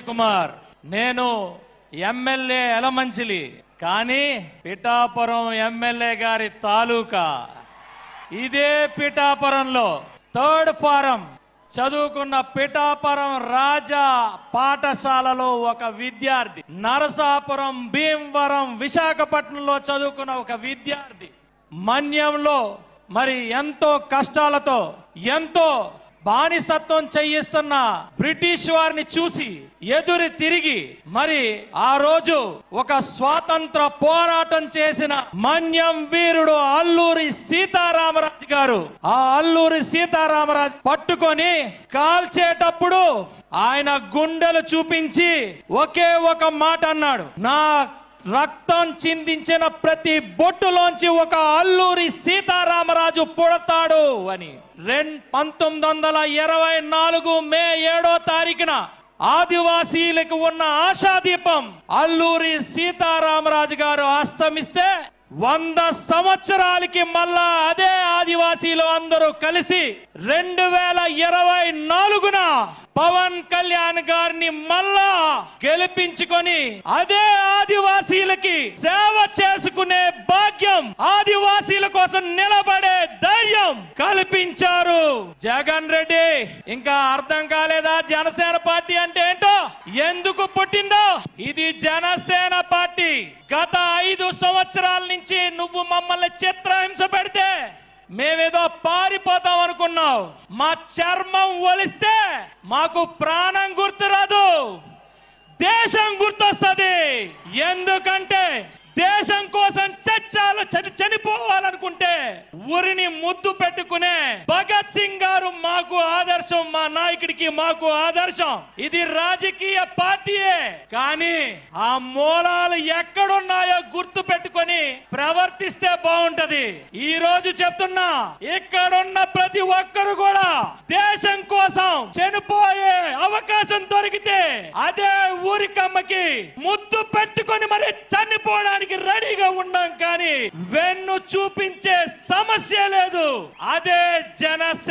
కుమార్. నేను ఎమ్మెల్యే ఎలమంచిలి, కానీ పిఠాపురం ఎమ్మెల్యే గారి తాలూకా. ఇదే పిఠాపురంలో థర్డ్ ఫారం చదువుకున్న పిఠాపురం రాజా పాఠశాలలో ఒక విద్యార్థి, నరసాపురం, భీమవరం, విశాఖపట్నంలో చదువుకున్న ఒక విద్యార్థి మన్యంలో మరి ఎంతో కష్టాలతో ఎంతో బానిసత్వం చేయిస్తున్న బ్రిటిష్ వారిని చూసి ఎదురు తిరిగి మరి ఆ రోజు ఒక స్వాతంత్ర పోరాటం చేసిన మన్యం వీరుడు అల్లూరి సీతారామరాజు గారు. ఆ అల్లూరి సీతారామరాజు పట్టుకొని కాల్చేటప్పుడు ఆయన గుండెలు చూపించి ఒకే ఒక మాట అన్నాడు, నా రక్తం చిందించిన ప్రతి బొట్టులోంచి ఒక అల్లూరి సీతారామరాజు పుడతాడు అని. 1924 మే 7వ తారీఖున ఆదివాసీలకు ఉన్న ఆశాదీపం అల్లూరి సీతారామరాజు గారు అస్తమిస్తే 100 సంవత్సరాలకి మళ్ళా అదే ఆదివాసీలు అందరూ కలిసి 2024న పవన్ కళ్యాణ్ గారిని మళ్ళా గెలిపించుకొని అదే ఆదివాసీలకి సేవ చేసుకునే భాగ్యం, ఆదివాసీల కోసం నిలబడే ధైర్యం కల్పించారు జగన్ రెడ్డి. ఇంకా అర్థం కాలేదా జనసేన పార్టీ అంటే ఏంటో, ఎందుకు పుట్టిందో? ఇది జనసేన పార్టీ. గత 5 సంవత్సరాల నుంచి నువ్వు మమ్మల్ని చిత్రహింస పెడితే మేమేదో పారిపోతాం అనుకున్నావు. మా చర్మం ఒలిస్తే మాకు ప్రాణం గుర్తురాదు, దేశం గుర్తొస్తుంది. ఎందుకంటే దేశం కోసం చనిపోవాలనుకుంటే ఊరిని ముద్దు పెట్టుకునే భగత్ సింగ్ గారు మాకు ఆదర్శం, మా నాయకుడికి మాకు ఆదర్శం. ఇది రాజకీయ పార్టీయే, కానీ ఆ మూలాలు ఎక్కడున్నాయో గుర్తు పెట్టుకొని ప్రవర్తిస్తే బాగుంటది. ఈ రోజు చెప్తున్నా, ఇక్కడున్న ప్రతి ఒక్కరు కూడా దేశం కోసం చనిపోయే అవకాశం దొరికితే అదే ఊరికమ్మకి ముద్దు పెట్టుకొని మరి చనిపోవడానికి రెడీగా ఉన్నాం, కానీ వెన్ను చూపించే సమస్య లేదు. అదే జనసేన.